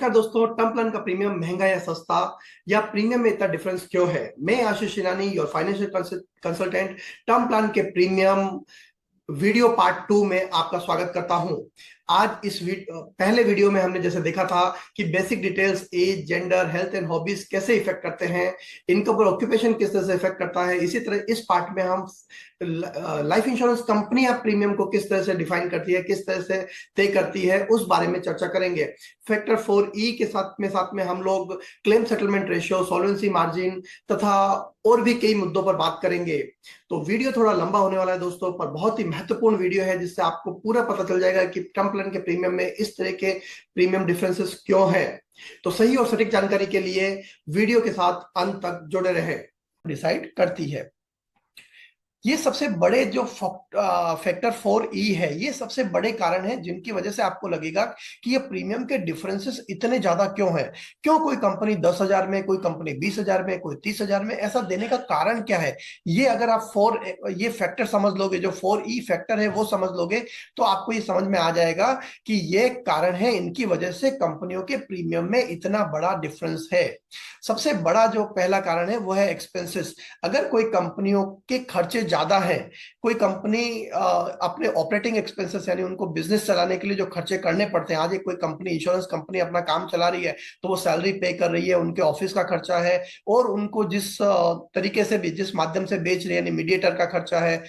क्या दोस्तों, term plan का प्रीमियम महंगा या सस्ता, या प्रीमियम में इतना डिफरेंस क्यों है? मैं Ashish Irani, your financial consultant, term plan के प्रीमियम वीडियो पार्ट 2 में आपका स्वागत करता हूं। आज पहले वीडियो में हमने जैसे देखा था कि basic details, age, gender, health and hobbies कैसे इफेक्ट करते हैं, इनकम और ऑक्यूपेशन किस तरह से इफेक्ट करता है। इसी तरह इस पार्ट में हम लाइफ इंश्योरेंस कंपनी या प्रीमियम को किस तरह से डिफाइन करती है, किस तरह से तय करती है, उस बारे में चर्चा करेंगे। फैक्टर 4E के साथ में हम लोग claim settlement ratio, solvency margin तथा और भी कई मुद्दों पर बात करेंगे। तो वीडियो थोड़ा लंबा होने वाला है दोस्तों, पर बहुत ही महत्वपूर्ण वीडियो है, जिससे आपको पूरा पता चल जाएगा कि टर्म प्लान के प्रीमियम में इस तरह के प्रीमियम डिफरेंसेस क्यों हैं। तो सही और सटीक जानकारी के लिए वीडियो के साथ अंत तक जुड़े रहे। डिसाइड करती है, ये सबसे बड़े जो फैक्टर 4E है, ये सबसे बड़े कारण है जिनकी वजह से आपको लगेगा कि ये प्रीमियम के डिफरेंसेस इतने ज्यादा क्यों है। क्यों कोई कंपनी 10,000 में, कोई कंपनी 20,000 में, कोई 30,000 में ऐसा देने का कारण क्या है? ये अगर आप ये फैक्टर समझ लोगे, जो 4E फैक्टर है वो समझ लोगे, तो आपको ये समझ में आ जाएगा कि ये कारण है, इनकी वजह से कंपनियों के प्रीमियम में इतना बड़ा डिफरेंस है। सबसे बड़ा जो पहला कारण है वो है एक्सपेंसेस। अगर कोई कंपनियों के खर्चे ज्यादा है, कोई कंपनी अपने ऑपरेटिंग एक्सपेंसेस यानी उनको बिजनेस चलाने के लिए जो खर्चे करने पड़ते हैं, आज एक कोई कंपनी, इंश्योरेंस कंपनी अपना काम चला रही है, तो वो सैलरी पे कर रही है, उनके ऑफिस का खर्चा है, और उनको जिस तरीके से भी, जिस माध्यम से बेच रही है, यानी मीडिएटर का खर्चा है,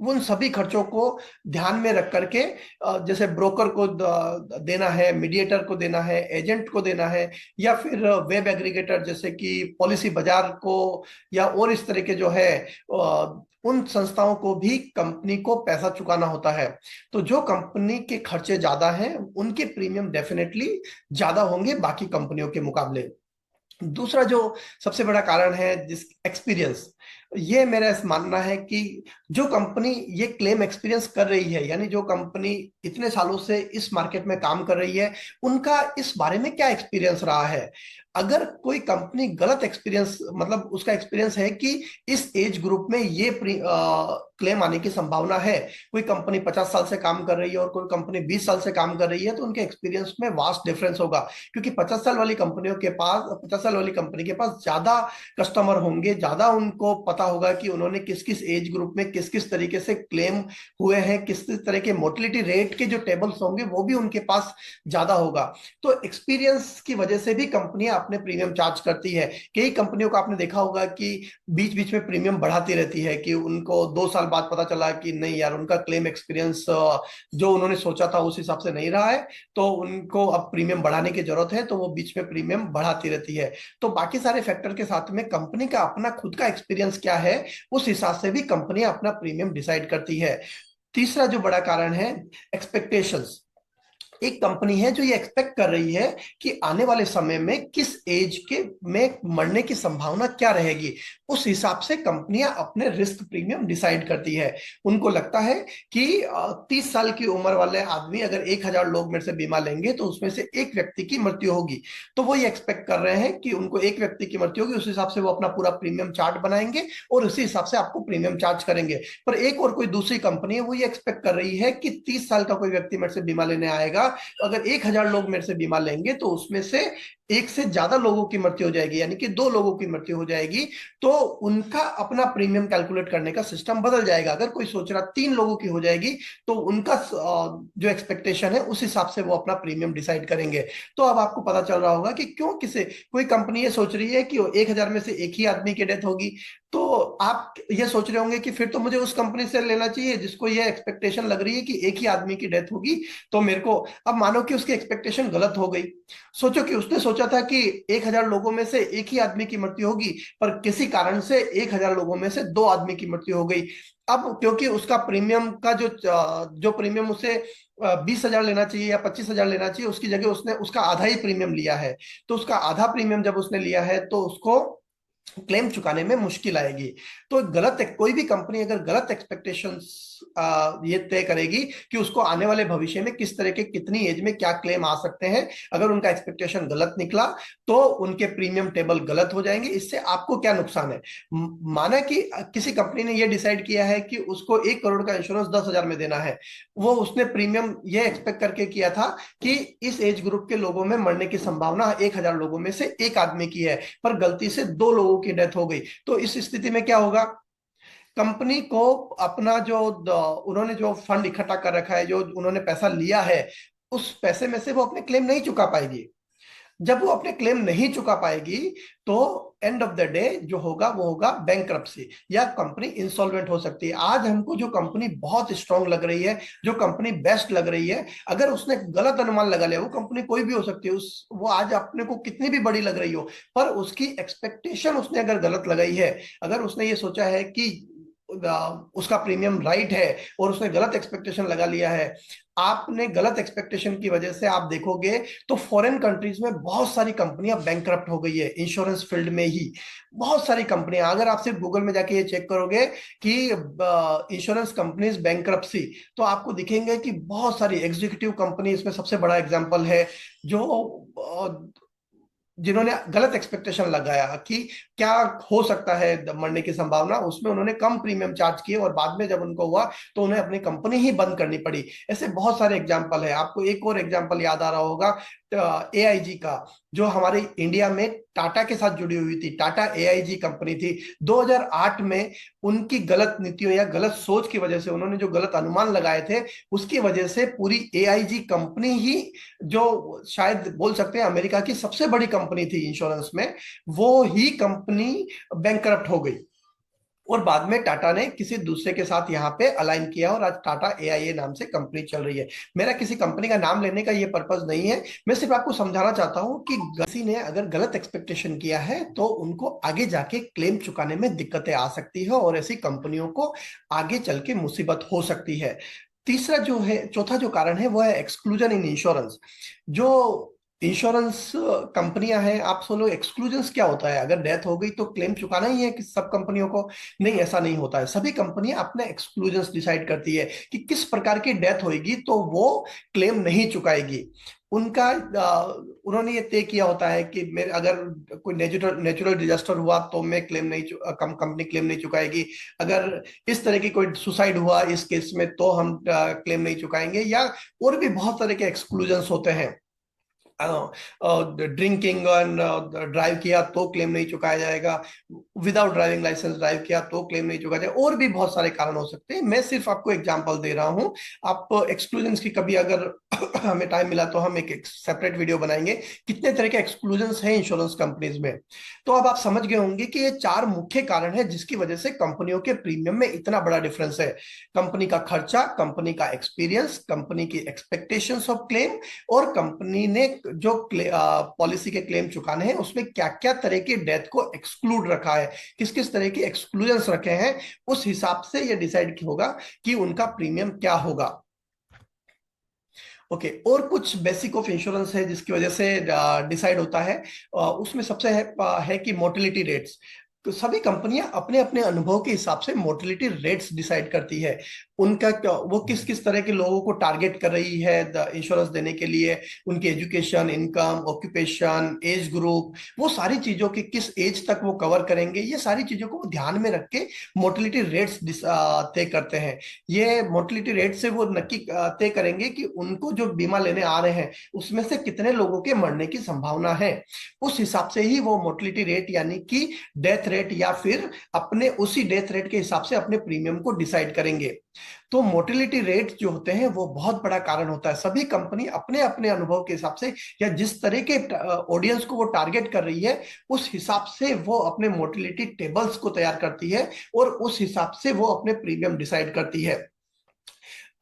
उन सभी खर्चों को ध्यान में रख करके जैसे ब्रोकर को देना है, मीडिएटर को देना है, एजेंट को देना है, या फिर वेब एग्रीगेटर जैसे कि पॉलिसी बाजार को, या और इस तरह के जो है उन संस्थाओं को भी कंपनी को पैसा चुकाना होता है। तो जो कंपनी के खर्चे ज्यादा हैं, उनके प्रीमियम डेफिनेटली ज्यादा होंगे बाकी कंपनियों के मुकाबले। दूसरा जो सबसे बड़ा कारण है, जिस एक्सपीरियंस, ये मेरा मानना है कि जो कंपनी ये क्लेम एक्सपीरियंस कर रही है, यानी जो कंपनी इतने सालों से इस मार्केट में काम कर रही है, उनका इस बारे में क्या एक्सपीरियंस रहा है। अगर कोई कंपनी गलत एक्सपीरियंस, मतलब उसका एक्सपीरियंस है कि इस एज ग्रुप में ये क्लेम आने की संभावना है, कोई कंपनी 50 साल से काम कर रही है और कोई कंपनी 20 साल से काम कर रही है, तो उनके एक्सपीरियंस में वास्ट डिफरेंस होगा। क्योंकि 50 साल वाली कंपनियों के पास, 50 साल वाली कंपनी के पास ज्यादा कस्टमर होंगे, ज्यादा उनको पता होगा कि उन्होंने किस किस एज ग्रुप में किस किस तरीके से क्लेम हुए हैं, किस किस तरह के मोर्टिलिटी रेट के जो टेबल्स होंगे वो भी उनके पास ज्यादा होगा। तो एक्सपीरियंस की वजह से भी कंपनियां अपने प्रीमियम चार्ज करती है। कई कंपनियों को आपने देखा होगा कि बीच बीच में प्रीमियम बढ़ाती रहती है, कि उनको 2 साल बाद पता चला कि नहीं यार, उनका क्लेम एक्सपीरियंस जो उन्होंने सोचा था उस हिसाब से नहीं रहा है, तो उनको अब प्रीमियम बढ़ाने की जरूरत है, तो वो बीच में प्रीमियम बढ़ाती रहती है। तो बाकी सारे फैक्टर के साथ में कंपनी का अपना खुद का एक्सपीरियंस क्या है, उस हिसाब से भी कंपनियां अपना प्रीमियम डिसाइड करती है। तीसरा जो बड़ा कारण है, एक्सपेक्टेशंस। एक कंपनी है जो ये एक्सपेक्ट कर रही है कि आने वाले समय में किस एज के में मरने की संभावना क्या रहेगी, उस हिसाब से कंपनियां अपने रिस्क प्रीमियम डिसाइड करती है। उनको लगता है कि 30 साल की उम्र वाले आदमी अगर 1,000 लोग मेरे से बीमा लेंगे तो उसमें से एक व्यक्ति की मृत्यु होगी, तो वो ये एक्सपेक्ट कर रहे हैं कि उनको एक व्यक्ति की मृत्यु होगी, उस हिसाब से वो अपना पूरा प्रीमियम चार्ट बनाएंगे और उसी हिसाब से आपको प्रीमियम चार्ज करेंगे। पर एक और कोई दूसरी कंपनी है, वो ये एक्सपेक्ट कर रही है कि 30 साल का कोई व्यक्ति मेरे से बीमा लेने आएगा, अगर 1,000 लोग मेरे से बीमा लेंगे तो उसमें से एक से ज्यादा लोगों की मृत्यु हो जाएगी, यानी कि 2 लोगों की मृत्यु हो जाएगी, तो उनका अपना प्रीमियम कैलकुलेट करने का सिस्टम बदल जाएगा। अगर कोई सोच रहा 3 लोगों की हो जाएगी, तो उनका जो एक्सपेक्टेशन है उस हिसाब से वो अपना प्रीमियम डिसाइड करेंगे। तो अब आपको पता चल रहा होगा कि क्यों किसे कोई कंपनी ये सोच रही है कि 1,000 में से एक ही आदमी की डेथ होगी, तो आप ये सोच रहे होंगे कि फिर तो मुझे उस कंपनी से लेना चाहिए जिसको ये एक्सपेक्टेशन लग रही है कि एक ही आदमी की डेथ होगी, तो मेरे को। अब मानो कि उसकी एक्सपेक्टेशन गलत हो गई। सोचो कि उसने सोचा था कि 1,000 लोगों में से एक ही आदमी की मृत्यु होगी, पर किसी कारण से 1,000 लोगों में से 2 आदमी की मृत्यु हो गई। अब क्योंकि उसका प्रीमियम का जो प्रीमियम उसे 20,000 लेना चाहिए या 25,000 लेना चाहिए, उसकी जगह उसने उसका आधा ही प्रीमियम लिया है। तो उसका आधा प्रीमियम जब उसने लिया है, तो उसको क्लेम चुकाने में मुश्किल आएगी। तो कोई भी कंपनी अगर गलत एक्सपेक्टेशंस ये तय करेगी कि उसको आने वाले भविष्य में किस तरह के कितनी एज में क्या क्लेम आ सकते हैं, अगर उनका एक्सपेक्टेशन गलत निकला तो उनके प्रीमियम टेबल गलत हो जाएंगे। इससे आपको क्या नुकसान है? माना कि किसी कंपनी ने ये डिसाइड किया है कि उसको 1 करोड़ का इंश्योरेंस 10,000 में देना है। वो उसने प्रीमियम ये एक्सपेक्ट करके किया था कि इस एज ग्रुप के लोगों में मरने की संभावना 1,000 लोगों में से एक आदमी की है, पर गलती से 2 लोगों की डेथ हो गई। तो इस स्थिति में क्या होगा? कंपनी को अपना जो उन्होंने जो फंड इकट्ठा कर रखा है, जो उन्होंने पैसा लिया है, उस पैसे में से वो अपने क्लेम नहीं चुका पाएगी। जब वो अपने क्लेम नहीं चुका पाएगी तो एंड ऑफ द डे जो होगा वो होगा बैंकरप्सी, या कंपनी इंसॉल्वेंट हो सकती है। आज हमको जो कंपनी बहुत स्ट्रांग लग रही है, जो कंपनी बेस्ट लग रही है, अगर उसने गलत अनुमान लगा लिया, वो कंपनी कोई भी हो सकती है, उस वो आज अपने को कितनी भी बड़ी लग रही हो, पर उसकी एक्सपेक्टेशन उसने अगर गलत लगाई है, अगर उसने ये सोचा है कि उसका प्रीमियम राइट है और उसने गलत एक्सपेक्टेशन लगा लिया है, आपने गलत एक्सपेक्टेशन की वजह से आप देखोगे तो फॉरेन कंट्रीज में बहुत सारी कंपनियां बैंकरप्ट हो गई है। इंश्योरेंस फील्ड में ही बहुत सारी कंपनियां, अगर आप सिर्फ गूगल में जाके ये चेक करोगे कि इंश्योरेंस कंपनीज बैंकरप्सी, तो आपको दिखेंगे कि बहुत सारी एग्जीक्यूटिव कंपनी इसमें सबसे बड़ा एग्जांपल है, जो जिन्होंने गलत एक्सपेक्टेशन लगाया कि क्या हो सकता है मरने की संभावना, उसमें उन्होंने कम प्रीमियम चार्ज किए और बाद में जब उनको हुआ तो उन्हें अपनी कंपनी ही बंद करनी पड़ी। ऐसे बहुत सारे एग्जाम्पल है। आपको एक और एग्जाम्पल याद आ रहा होगा एआईजी का, जो हमारे इंडिया में टाटा के साथ जुड़ी हुई थी। टाटा एआईजी कंपनी थी। 2008 में उनकी गलत नीतियों या गलत सोच की वजह से, उन्होंने जो गलत अनुमान लगाए थे उसकी वजह से पूरी एआईजी कंपनी ही, जो शायद बोल सकते हैं अमेरिका की सबसे बड़ी कंपनी थी इंश्योरेंस में, वो ही कंपनी बैंकरप्ट हो गई। और बाद में टाटा ने किसी दूसरे के साथ यहाँ पे अलाइन किया और आज टाटा एआईए नाम से कंपनी चल रही है। मेरा किसी कंपनी का नाम लेने का ये पर्पस नहीं है, मैं सिर्फ आपको समझाना चाहता हूँ कि किसी ने अगर गलत एक्सपेक्टेशन किया है तो उनको आगे जाके क्लेम चुकाने में दिक्कतें आ सकती है और ऐसी कंपनियों को आगे चल के मुसीबत हो सकती है। तीसरा जो है, चौथा जो कारण है वो है एक्सक्लूजन इन इंश्योरेंस। जो इंश्योरेंस कंपनियां हैं, आप सोलो एक्सक्लूजन्स क्या होता है? अगर डेथ हो गई तो क्लेम चुकाना ही है कि सब कंपनियों को? नहीं, ऐसा नहीं होता है। सभी कंपनियां अपने एक्सक्लूजन्स डिसाइड करती है कि किस प्रकार की डेथ होगी तो वो क्लेम नहीं चुकाएगी। उनका उन्होंने ये तय किया होता है कि मेरे अगर कोई नेचुरल डिजास्टर हुआ तो मैं क्लेम नहीं कंपनी क्लेम नहीं चुकाएगी। अगर इस तरह की कोई सुसाइड हुआ इस केस में तो हम क्लेम नहीं चुकाएंगे। या और भी बहुत तरह के एक्सक्लूजन्स होते हैं। ड्रिंकिंग ड्राइव किया तो क्लेम नहीं चुकाया जाएगा, विदाउट ड्राइविंग लाइसेंस ड्राइव किया तो क्लेम नहीं चुकाया जाएगा, और भी बहुत सारे कारण हो सकते हैं। मैं सिर्फ आपको एग्जांपल दे रहा हूं। आप एक्सक्लूजन्स की कभी अगर हमें टाइम मिला तो हम एक सेपरेट वीडियो बनाएंगे कितने तरह के एक्सक्लूजन्स हैं इंश्योरेंस कंपनीज में। तो अब आप समझ गए होंगे कि ये 4 मुख्य कारण है जिसकी वजह से कंपनियों के प्रीमियम में इतना बड़ा डिफरेंस है। कंपनी का खर्चा, कंपनी का एक्सपीरियंस, कंपनी की एक्सपेक्टेशंस ऑफ क्लेम, और कंपनी ने जो पॉलिसी के क्लेम चुकाने हैं उसमें क्या क्या तरह की डेथ को एक्सक्लूड रखा है, किस किस तरह के एक्सक्लूजन्स रखे हैं, उस हिसाब से यह डिसाइड होगा कि उनका प्रीमियम क्या होगा। ओके, और कुछ बेसिक ऑफ इंश्योरेंस है जिसकी वजह से डिसाइड होता है। उसमें सबसे है कि मोर्टेलिटी रेट्स। तो सभी कंपनियां अपने अपने अनुभव के हिसाब से मोर्टेलिटी रेट्स डिसाइड करती है। उनका वो किस किस तरह के लोगों को टारगेट कर रही है इंश्योरेंस देने के लिए, उनकी education, income, occupation, age group, वो सारी चीजों की किस एज तक वो कवर करेंगे, ये सारी चीजों को ध्यान में रख के मोर्टेलिटी रेट्स तय करते हैं। ये मोर्टेलिटी रेट से वो नक्की तय करेंगे कि उनको जो बीमा लेने आ रहे हैं उसमें से कितने लोगों के मरने की संभावना है। उस हिसाब से ही वो मोर्टेलिटी रेट यानी कि डेथ रेट, या फिर अपने उसी डेथ रेट के हिसाब से अपने प्रीमियम को डिसाइड करेंगे। तो मोर्टेलिटी रेट जो होते हैं वो बहुत बड़ा कारण होता है। सभी कंपनी अपने अपने अनुभव के हिसाब से या जिस तरह के ऑडियंस को वो टारगेट कर रही है उस हिसाब से वो अपने मोर्टेलिटी टेबल्स को तैयार करती है और उस हिसाब से वो अपने प्रीमियम डिसाइड करती है।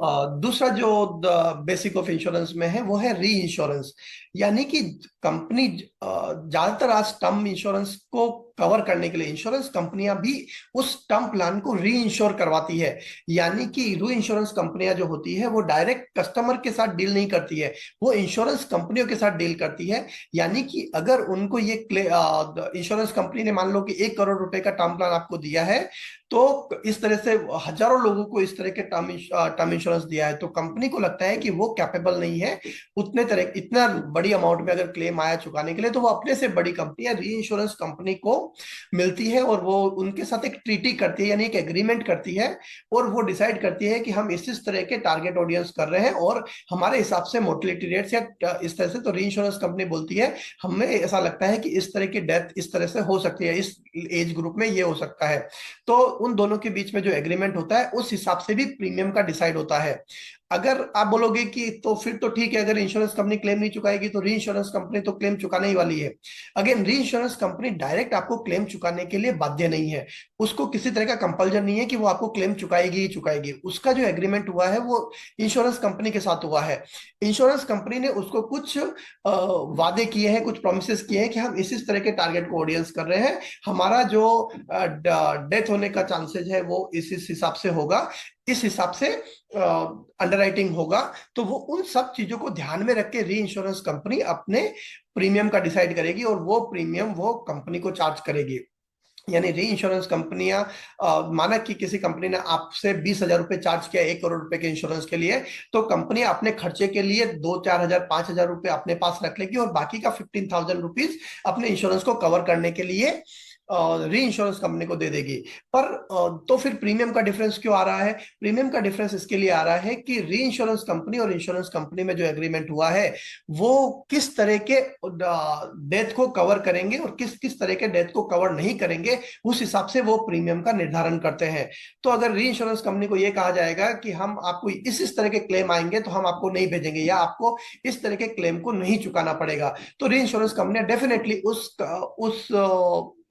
दूसरा जो बेसिक ऑफ इंश्योरेंस में है वो है री इंश्योरेंस। यानी कि कंपनी ज्यादातर आज टर्म इंश्योरेंस को कवर करने के लिए इंश्योरेंस कंपनियां भी उस टर्म प्लान को री इंश्योर करवाती है। यानी कि री इंश्योरेंस कंपनियां जो होती है वो डायरेक्ट कस्टमर के साथ डील नहीं करती है, वो इंश्योरेंस कंपनियों के साथ डील करती है। यानी कि अगर उनको ये इंश्योरेंस कंपनी ने मान लो कि 1 करोड़ रुपए का टर्म प्लान आपको दिया है, तो इस तरह से हजारों लोगों को इस तरह के टर्म इंश्योरेंस दिया है, तो कंपनी को लगता है कि वो कैपेबल नहीं है इतना बड़ी अमाउंट में अगर क्लेम आया चुकाने के लिए, तो वो अपने से बड़ी कंपनी या री इंश्योरेंस कंपनी को मिलती है और वो उनके साथ एक ट्रीटी करती है, यानी एक एग्रीमेंट करती है, और वो डिसाइड करती है कि हम इस तरह के टारगेट ऑडियंस कर रहे हैं और हमारे हिसाब से मोर्टेलिटी रेट्स या इस तरह से, तो री इंश्योरेंस कंपनी बोलती है हमें ऐसा लगता है कि इस तरह की डेथ इस तरह से हो सकती है, इस एज ग्रुप में ये हो सकता है। तो उन दोनों के बीच में जो एग्रीमेंट होता है उस हिसाब से भी प्रीमियम का डिसाइड होता है। अगर आप बोलोगे कि तो फिर तो ठीक है, अगर इंश्योरेंस कंपनी क्लेम नहीं चुकाएगी तो री इंश्योरेंस कंपनी तो क्लेम चुकाने ही वाली है। अगेन, री इंश्योरेंस कंपनी डायरेक्ट आपको क्लेम चुकाने के लिए बाध्य नहीं है, उसको किसी तरह का कंपल्जन नहीं है कि वो आपको क्लेम चुकाएगी ही चुकाएगी। उसका जो एग्रीमेंट हुआ है वो इंश्योरेंस कंपनी के साथ हुआ है। इंश्योरेंस कंपनी ने उसको कुछ वादे किए हैं, कुछ प्रोमिस किए हैं कि हम इस तरह के टारगेट को ऑडियंस कर रहे हैं, हमारा जो डेथ होने का चांसेस है वो इस हिसाब से होगा, इस हिसाब से अंडरराइटिंग होगा। तो वो उन सब चीजों को ध्यान में रख के री इंश्योरेंस कंपनी अपने प्रीमियम का डिसाइड करेगी और वो प्रीमियम वो कंपनी को चार्ज करेगी। यानी री इंश्योरेंस कंपनियां, माना कि किसी कंपनी ने आपसे 20,000 रुपए चार्ज किया 1 करोड़ रुपए के इंश्योरेंस के लिए, तो कंपनी अपने खर्चे के लिए 2-4 हजार 5,000 रुपए अपने पास रख लेगी और बाकी का 15,000 रुपीज अपने इंश्योरेंस को कवर करने के लिए री इंश्योरेंस कंपनी को दे देगी। पर तो फिर प्रीमियम का डिफरेंस क्यों आ रहा है? प्रीमियम का डिफरेंस इसके लिए आ रहा है कि री इंश्योरेंस कंपनी और इंश्योरेंस कंपनी में जो एग्रीमेंट हुआ है वो किस तरह के डेथ को कवर करेंगे और किस किस तरह के डेथ को कवर नहीं करेंगे, उस हिसाब से वो प्रीमियम का निर्धारण करते हैं। तो अगर री इंश्योरेंस कंपनी को ये कहा जाएगा कि हम आपको इस तरह के क्लेम आएंगे तो हम आपको नहीं भेजेंगे या आपको इस तरह के क्लेम को नहीं चुकाना पड़ेगा, तो री इंश्योरेंस कंपनी डेफिनेटली उस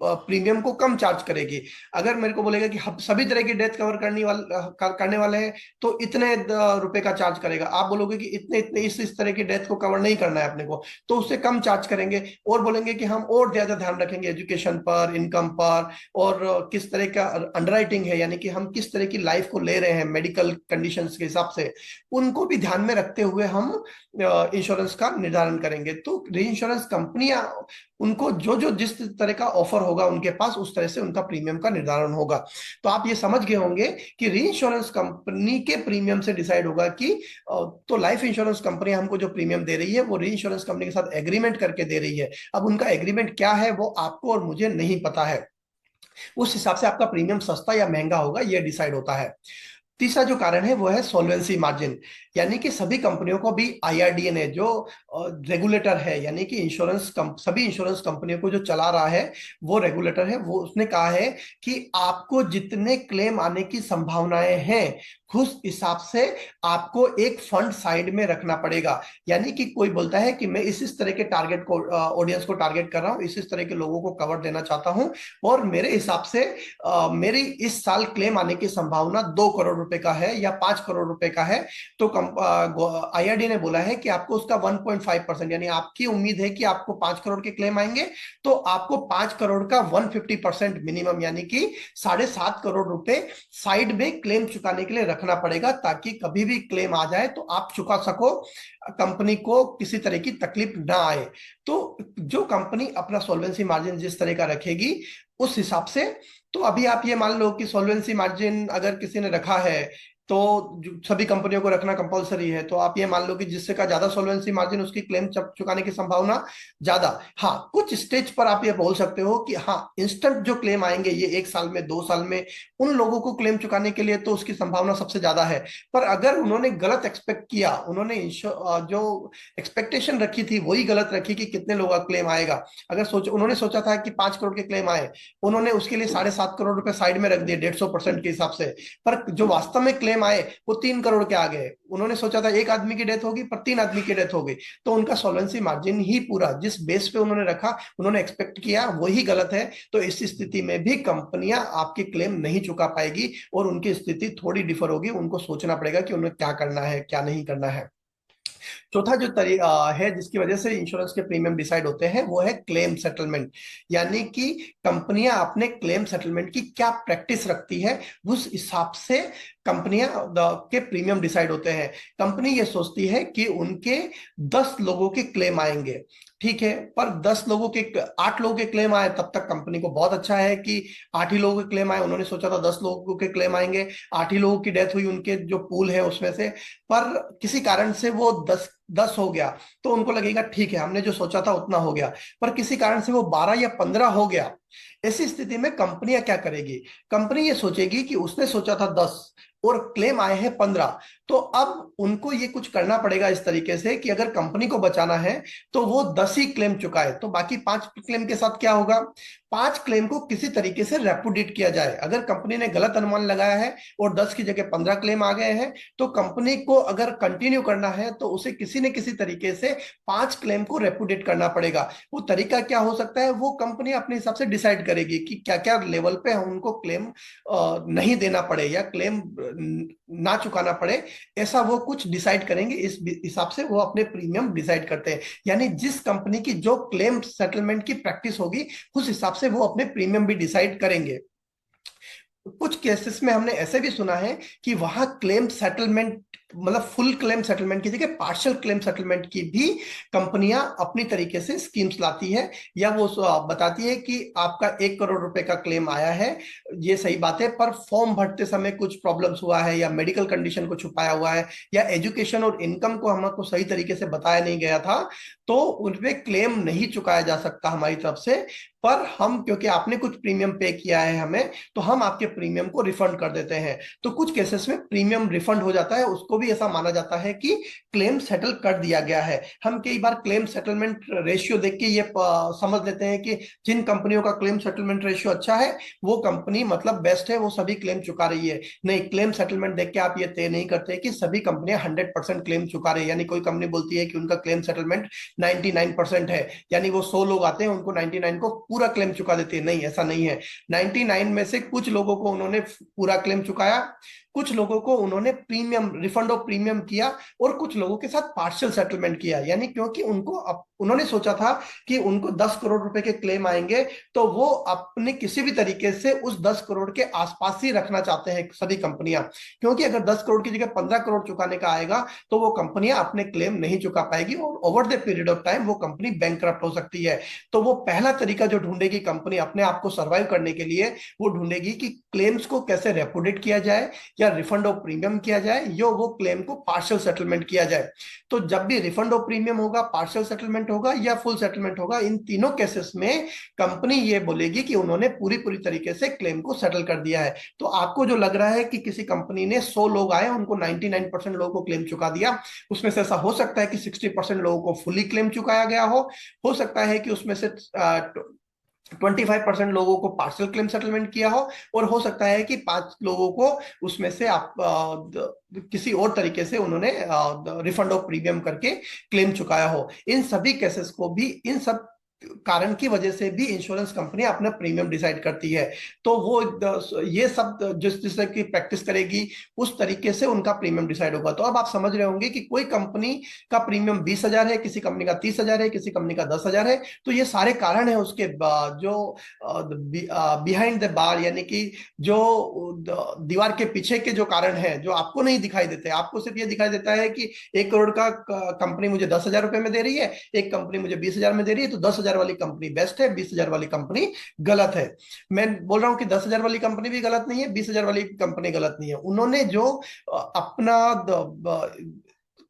प्रीमियम को कम चार्ज करेगी। अगर मेरे को बोलेगा कि हम सभी तरह की डेथ कवर करने वाले हैं तो इतने रुपए का चार्ज करेगा, आप बोलोगे कि इतने इतने इस तरह की डेथ को कवर नहीं करना है अपने को, तो उससे कम चार्ज करेंगे और बोलेंगे कि हम और ज्यादा ध्यान रखेंगे एजुकेशन पर, इनकम पर, और किस तरह का अंडरराइटिंग है, यानी कि हम किस तरह की लाइफ को ले रहे हैं मेडिकल कंडीशंस के हिसाब से, उनको भी ध्यान में रखते हुए हम इंश्योरेंस का निर्धारण करेंगे। तो री इंश्योरेंस कंपनियां, उनको जो जो जिस तरह का ऑफर होगा उनके पास, उस तरह से उनका प्रीमियम का निर्धारण होगा। तो आप ये समझ गए होंगे कि री इंश्योरेंस कंपनी के प्रीमियम से डिसाइड होगा कि तो लाइफ इंश्योरेंस कंपनी हमको जो प्रीमियम दे रही है वो री इंश्योरेंस कंपनी के साथ एग्रीमेंट करके दे रही है। अब उनका एग्रीमेंट क्या है वो आपको और मुझे नहीं पता है, उस हिसाब से आपका प्रीमियम सस्ता या महंगा होगा ये डिसाइड होता है। तीसरा जो कारण है वो है सॉल्वेंसी मार्जिन, यानी कि सभी कंपनियों को भी आईआरडीए ने जो रेगुलेटर है, यानी कि सभी इंश्योरेंस कंपनियों को जो चला रहा है वो रेगुलेटर है, वो उसने कहा है कि आपको जितने क्लेम आने की संभावनाएं हैं उस हिसाब से आपको एक फंड साइड में रखना पड़ेगा। यानी कि कोई बोलता है कि मैं इस तरह के टारगेट को ऑडियंस को टारगेट कर रहा हूं, इस तरह के लोगों को कवर देना चाहता हूं, और मेरे हिसाब से मेरी इस साल क्लेम आने की संभावना 2 करोड़ रुपए का है या 5 करोड़ रुपए का है, तो आईआरडी ने बोला है कि आपको उसका 1.5%, यानी आपकी उम्मीद है कि आपको 5 करोड़ के क्लेम आएंगे, तो आपको 5 करोड़ का 150% मिनिमम, यानी कि 7.5 करोड़ रुपए साइड में क्लेम चुकाने के लिए रखना पड़ेगा, ताकि कभी भी क्लेम आ जाए तो आप चुका सको, कंपनी को किसी तरह की तकलीफ ना आए। तो जो कंपनी अपना सॉल्वेंसी मार्जिन जिस तरह का रखेगी उस हिसाब से, तो अभी आप ये मान लो कि सॉल्वेंसी मार्जिन अगर किसी ने रखा है तो सभी कंपनियों को रखना कंपलसरी है, तो आप ये मान लो कि जिससे का ज्यादा सॉल्वेंसी मार्जिन उसकी क्लेम चुकाने की संभावना ज्यादा। हाँ, कुछ स्टेज पर आप ये बोल सकते हो कि हाँ, इंस्टेंट जो क्लेम आएंगे ये 1 साल में 2 साल में, उन लोगों को क्लेम चुकाने के लिए तो उसकी संभावना सबसे ज्यादा है। पर अगर उन्होंने गलत एक्सपेक्ट किया, उन्होंने जो एक्सपेक्टेशन रखी थी वही गलत रखी कि कितने लोगों का क्लेम आएगा, अगर उन्होंने सोचा था कि 5 करोड़ के क्लेम आए, उन्होंने उसके लिए 7.5 करोड़ रुपए साइड में रख दिए 150% के हिसाब से, पर जो वास्तव में क्लेम आए वो 3 करोड़ के आ गए। उन्होंने सोचा था 1 आदमी की डेथ होगी पर 3 आदमी की डेथ हो गई, तो उनका सॉल्वेंसी मार्जिन ही पूरा जिस बेस पे उन्होंने रखा, उन्होंने एक्सपेक्ट किया वही गलत है। तो इस स्थिति में भी कंपनियां आपकी क्लेम नहीं चुका पाएगी और उनकी स्थिति थोड़ी डिफर होगी, उनको सोचना पड़ेगा कि उन्हें क्या करना है क्या नहीं करना है। चौथा जो तरीका है जिसकी वजह से इंश्योरेंस के प्रीमियम डिसाइड होते हैं वो है क्लेम सेटलमेंट। यानी कि कंपनियां अपने क्लेम सेटलमेंट की क्या प्रैक्टिस रखती है, उस हिसाब से कंपनियां के प्रीमियम डिसाइड होते हैं। कंपनी ये सोचती है कि उनके 10 लोगों के क्लेम आएंगे, ठीक है, पर 10 लोगों के 8 लोगों के क्लेम आए तब तक कंपनी को बहुत अच्छा है कि 8 ही लोगों के क्लेम आए। उन्होंने सोचा था 10 लोगों के क्लेम आएंगे, 8 ही लोगों की डेथ हुई उनके जो पूल है उसमें से, पर किसी कारण से वो 10 हो गया तो उनको लगेगा ठीक है हमने जो सोचा था उतना हो गया। पर किसी कारण से वो 12 या 15 हो गया, ऐसी स्थिति में कंपनियां क्या करेगी? कंपनी ये सोचेगी कि उसने सोचा था 10 और क्लेम आए हैं 15, तो अब उनको ये कुछ करना पड़ेगा इस तरीके से कि अगर कंपनी को बचाना है तो वो 10 ही क्लेम चुकाए, तो बाकी 5 क्लेम के साथ क्या होगा? 5 क्लेम को किसी तरीके से रेपुडिएट किया जाए। अगर कंपनी ने गलत अनुमान लगाया है और 10 की जगह 15 क्लेम आ गए हैं, तो कंपनी को अगर कंटिन्यू करना है तो उसे किसी न किसी तरीके से 5 क्लेम को रेपुडिएट करना पड़ेगा। वो तरीका क्या हो सकता है, वो कंपनी अपने हिसाब से डिसाइड करेगी कि क्या क्या लेवल पे उनको क्लेम नहीं देना पड़े या क्लेम ना चुकाना पड़े, ऐसा वो कुछ डिसाइड करेंगे। इस हिसाब से वो अपने प्रीमियम डिसाइड करते हैं। यानी जिस कंपनी की जो क्लेम सेटलमेंट की प्रैक्टिस होगी उस हिसाब से वो अपने प्रीमियम भी डिसाइड करेंगे। कुछ केसेस में हमने ऐसे भी सुना है कि वहां क्लेम सेटलमेंट, मतलब फुल क्लेम सेटलमेंट की जगह पार्शियल क्लेम सेटलमेंट की भी कंपनियां अपनी तरीके से स्कीम्स लाती है, या वो बताती है कि आपका 1 करोड़ रुपए का क्लेम आया है, ये सही बात है, पर फॉर्म भरते समय कुछ प्रॉब्लम्स हुआ है या मेडिकल कंडीशन को छुपाया हुआ है या एजुकेशन और इनकम को हमको सही तरीके से बताया नहीं गया था, तो उनपे क्लेम नहीं चुकाया जा सकता हमारी तरफ से। पर हम, क्योंकि आपने कुछ प्रीमियम पे किया है हमें, तो हम आपके प्रीमियम को रिफंड कर देते हैं। तो कुछ केसेस में प्रीमियम रिफंड हो जाता है, उसको भी ऐसा माना जाता है कि क्लेम सेटल कर दिया गया है। हम कई बार क्लेम सेटलमेंट रेशियो देख के ये समझ लेते हैं कि जिन कंपनियों का क्लेम सेटलमेंट रेशियो अच्छा है वो कंपनी मतलब बेस्ट है, वो सभी क्लेम चुका रही है। नहीं, क्लेम सेटलमेंट देख के आप ये तय नहीं करते कि सभी कंपनियां 100% क्लेम चुका रही है। यानी कोई कंपनी बोलती है कि उनका क्लेम सेटलमेंट 99% है, यानी वो 100 लोग आते हैं उनको 99 को पूरा क्लेम चुका देती है। नहीं, ऐसा नहीं है। 99 में से कुछ लोगों को उन्होंने पूरा क्लेम चुकाया, कुछ लोगों को उन्होंने प्रीमियम, रिफंड ऑफ प्रीमियम किया, और कुछ लोगों के साथ पार्शियल सेटलमेंट किया। यानी क्योंकि उन्होंने सोचा था कि उनको 10 करोड़ रुपए के क्लेम आएंगे, तो वो अपने किसी भी तरीके से उस 10 करोड़ के आसपास ही रखना चाहते हैं सभी कंपनियां, क्योंकि अगर 10 करोड़ की जगह 15 करोड़ चुकाने का आएगा तो वो कंपनियां अपने क्लेम नहीं चुका पाएगी और over the period of time वो कंपनी बैंकरप्ट हो सकती है। तो वो पहला तरीका जो ढूंढेगी कंपनी अपने आप को सर्वाइव करने के लिए, वो ढूंढेगी कि क्लेम्स को कैसे रेपुडिएट किया जाए, या रिफंड ऑफ प्रीमियम किया जाए, या वो क्लेम को पार्शियल सेटलमेंट किया जाए। तो जब भी रिफंड ऑफ प्रीमियम होगा, पार्शियल सेटलमेंट होगा या फुल सेटलमेंट होगा, इन तीनों केसेस में कंपनी ये बोलेगी कि उन्होंने पूरी पूरी तरीके से क्लेम को सेटल कर दिया है। तो आपको जो लग रहा है कि किसी कंपनी ने 100 लोग आए उनको 99% लोगों को क्लेम चुका दिया, उसमें से ऐसा हो सकता है कि 60% लोगों को फुली क्लेम चुकाया गया हो सकता है कि उसमें से 25% लोगों को पार्शियल क्लेम सेटलमेंट किया और हो सकता है कि 5 लोगों को उसमें से आप किसी और तरीके से उन्होंने रिफंड ऑफ प्रीमियम करके क्लेम चुकाया हो। इन सभी केसेस को भी, इन सब कारण की वजह से भी इंश्योरेंस कंपनी अपना प्रीमियम डिसाइड करती है। तो वो ये सब जिस तरह की प्रैक्टिस करेगी उस तरीके से उनका प्रीमियम डिसाइड होगा। तो अब आप समझ रहे होंगे कि कोई कंपनी का प्रीमियम 20,000 है, किसी कंपनी का 30,000 है, किसी कंपनी का 10,000 है। तो ये सारे कारण है उसके जो बिहाइंड द बार, यानी कि जो दीवार के पीछे के जो कारण है जो आपको नहीं दिखाई देते। आपको सिर्फ ये दिखाई देता है कि 1 करोड़ का कंपनी मुझे 10,000 रुपए में दे रही है, एक कंपनी मुझे 20,000 में दे रही है, तो 10,000 वाली कंपनी बेस्ट है, 20,000 वाली कंपनी गलत है। मैं बोल रहा हूं कि 10,000 वाली कंपनी भी गलत नहीं है, 20,000 वाली कंपनी गलत नहीं है। उन्होंने जो अपना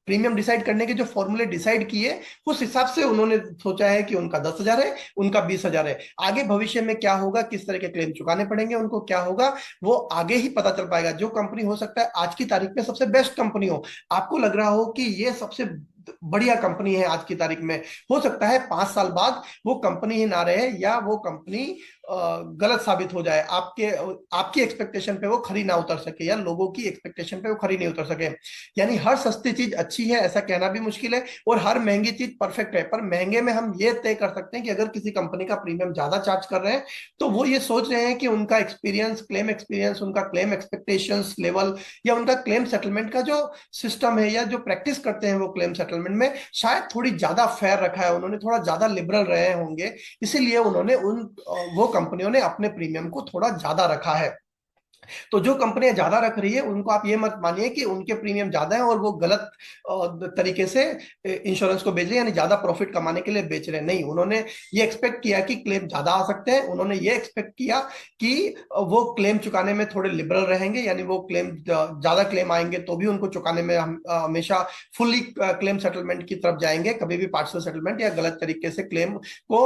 प्रीमियम डिसाइड करने के जो फॉर्मूले डिसाइड किए, उस हिसाब से उन्होंने सोचा है कि उनका 10,000 है, उनका 20,000 है। आगे भविष्य में क्या होगा, किस तरह के क्लेम चुकाने पड़ेंगे उनको, क्या होगा, वो आगे ही पता चल पाएगा। जो कंपनी हो सकता है आज की तारीख में सबसे बेस्ट कंपनी हो, आपको लग रहा हो कि ये सबसे बढ़िया कंपनी है आज की तारीख में, हो सकता है 5 साल बाद वो कंपनी ही ना रहे, या वो कंपनी गलत साबित हो जाए, आपकी एक्सपेक्टेशन पे वो खरी ना उतर सके, या लोगों की एक्सपेक्टेशन पे वो खरी नहीं उतर सके। यानी हर सस्ती चीज अच्छी है ऐसा कहना भी मुश्किल है, और हर महंगी चीज परफेक्ट है। पर महंगे में हम ये तय कर सकते हैं कि अगर किसी कंपनी का प्रीमियम ज्यादा चार्ज कर रहे हैं तो वो ये सोच रहे हैं कि उनका एक्सपीरियंस, क्लेम एक्सपीरियंस, उनका क्लेम एक्सपेक्टेशंस लेवल, या उनका क्लेम सेटलमेंट का जो सिस्टम है या जो प्रैक्टिस करते हैं वो क्लेम सेटलमेंट सेटलमेंट में शायद थोड़ी ज्यादा फेयर रखा है, उन्होंने थोड़ा ज्यादा लिबरल रहे होंगे, इसीलिए उन्होंने वो कंपनियों ने अपने प्रीमियम को थोड़ा ज्यादा रखा है। तो जो कंपनियां ज्यादा रख रही है उनको आप ये मत मानिए कि उनके प्रीमियम ज्यादा है और वो गलत तरीके से इंश्योरेंस को बेच रहे हैं, यानी ज्यादा प्रॉफिट कमाने के लिए बेच रहे हैं। नहीं, उन्होंने ये एक्सपेक्ट किया कि क्लेम ज्यादा आ सकते हैं, उन्होंने ये एक्सपेक्ट किया कि वो क्लेम चुकाने में थोड़े लिबरल रहेंगे, यानी वो क्लेम ज्यादा क्लेम आएंगे तो भी उनको चुकाने में हम हमेशा फुल्ली क्लेम सेटलमेंट की तरफ जाएंगे, कभी भी पार्शियल सेटलमेंट या गलत तरीके से क्लेम को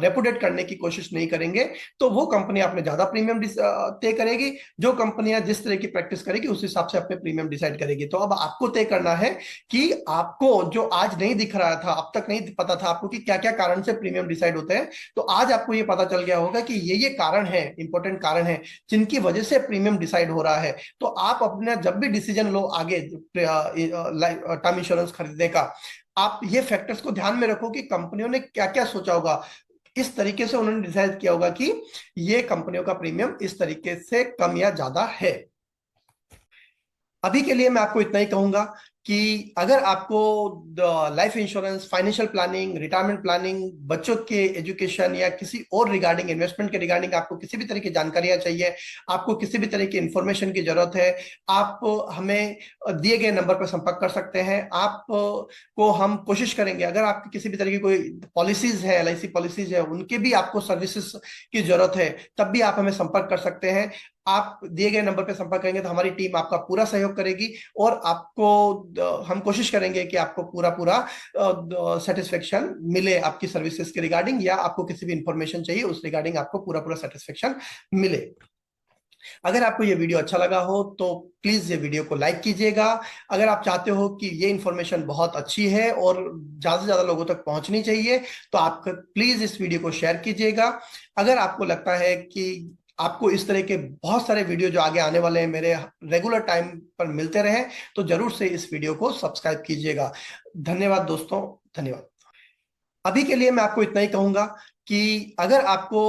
रेपुटेट करने की कोशिश नहीं करेंगे। तो वो कंपनी आपने ज्यादा प्रीमियम तय करेगी, जो कंपनियां जिस तरह की प्रैक्टिस करेगी उस हिसाब से अपने प्रीमियम डिसाइड करेगी। तो अब आपको तय करना है कि आपको जो आज नहीं दिख रहा था, अब तक नहीं पता था आपको कि क्या क्या कारण से प्रीमियम डिसाइड होते हैं, तो आज आपको ये पता चल गया होगा कि ये कारण है, इंपॉर्टेंट कारण है जिनकी वजह से प्रीमियम डिसाइड हो रहा है। तो आप अपने जब भी डिसीजन लो आगे टर्म इंश्योरेंस खरीदने का, आप ये फैक्टर्स को ध्यान में रखो कि कंपनियों ने क्या क्या सोचा होगा, इस तरीके से उन्होंने डिसाइड किया होगा कि ये कंपनियों का प्रीमियम इस तरीके से कम या ज्यादा है। अभी के लिए मैं आपको इतना ही कहूंगा कि अगर आपको life insurance, financial planning, retirement planning, बच्चों के एजुकेशन या किसी और रिगार्डिंग, इन्वेस्टमेंट के रिगार्डिंग आपको किसी भी तरह की जानकारियां चाहिए, आपको किसी भी तरह की इंफॉर्मेशन की जरूरत है, आप हमें दिए गए नंबर पर संपर्क कर सकते हैं। आप को हम कोशिश करेंगे, अगर आपकी किसी भी तरह की कोई पॉलिसीज है, एलआईसी पॉलिसीज है, उनके भी आपको सर्विसेज की जरूरत है, तब भी आप हमें संपर्क कर सकते हैं। आप दिए गए नंबर पर संपर्क करेंगे तो हमारी टीम आपका पूरा सहयोग करेगी और आपको हम कोशिश करेंगे कि आपको पूरा पूरा सेटिस्फेक्शन मिले आपकी सर्विसेज के रिगार्डिंग, या आपको किसी भी इंफॉर्मेशन चाहिए उस रिगार्डिंग आपको पूरा पूरा सेटिस्फेक्शन मिले। अगर आपको ये वीडियो अच्छा लगा हो तो प्लीज ये वीडियो को लाइक कीजिएगा। अगर आप चाहते हो कि ये इंफॉर्मेशन बहुत अच्छी है और ज्यादा से ज्यादा लोगों तक पहुंचनी चाहिए तो आप प्लीज इस वीडियो को शेयर कीजिएगा। अगर आपको लगता है कि आपको इस तरह के बहुत सारे वीडियो जो आगे आने वाले हैं मेरे रेगुलर टाइम पर मिलते रहे, तो जरूर से इस वीडियो को सब्सक्राइब कीजिएगा। धन्यवाद दोस्तों, धन्यवाद। अभी के लिए मैं आपको इतना ही कहूंगा कि अगर आपको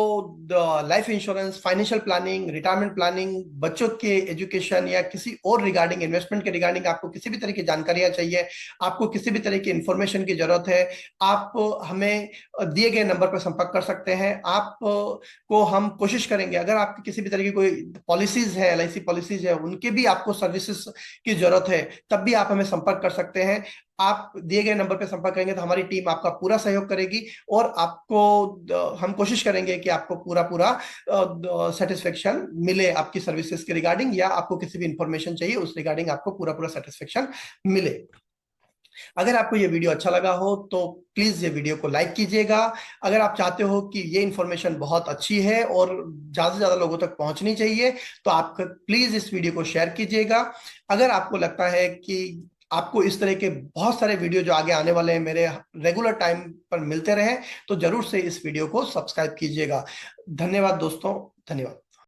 life insurance, financial planning, retirement planning, बच्चों के एजुकेशन या किसी और रिगार्डिंग, इन्वेस्टमेंट के रिगार्डिंग आपको किसी भी तरह की जानकारियां चाहिए, आपको किसी भी तरह की इंफॉर्मेशन की जरूरत है, आप हमें दिए गए नंबर पर संपर्क कर सकते हैं। आप को हम कोशिश करेंगे, अगर आपकी किसी भी तरह की कोई पॉलिसीज है, एलआईसी पॉलिसीज है, उनके भी आपको सर्विसेज की जरूरत है, तब भी आप हमें संपर्क कर सकते हैं। आप दिए गए नंबर पर संपर्क करेंगे तो हमारी टीम आपका पूरा सहयोग करेगी और आपको हम कोशिश करेंगे कि आपको पूरा पूरा सेटिस्फेक्शन मिले आपकी सर्विसेज के रिगार्डिंग, या आपको किसी भी इंफॉर्मेशन चाहिए उस रिगार्डिंग आपको पूरा पूरा सेटिस्फेक्शन मिले। अगर आपको ये वीडियो अच्छा लगा हो तो प्लीज ये वीडियो को लाइक कीजिएगा। अगर आप चाहते हो कि ये इंफॉर्मेशन बहुत अच्छी है और ज्यादा से ज्यादा लोगों तक पहुंचनी चाहिए तो आप प्लीज इस वीडियो को शेयर कीजिएगा। अगर आपको लगता है कि आपको इस तरह के बहुत सारे वीडियो जो आगे आने वाले हैं मेरे रेगुलर टाइम पर मिलते रहे, तो जरूर से इस वीडियो को सब्सक्राइब कीजिएगा। धन्यवाद दोस्तों, धन्यवाद।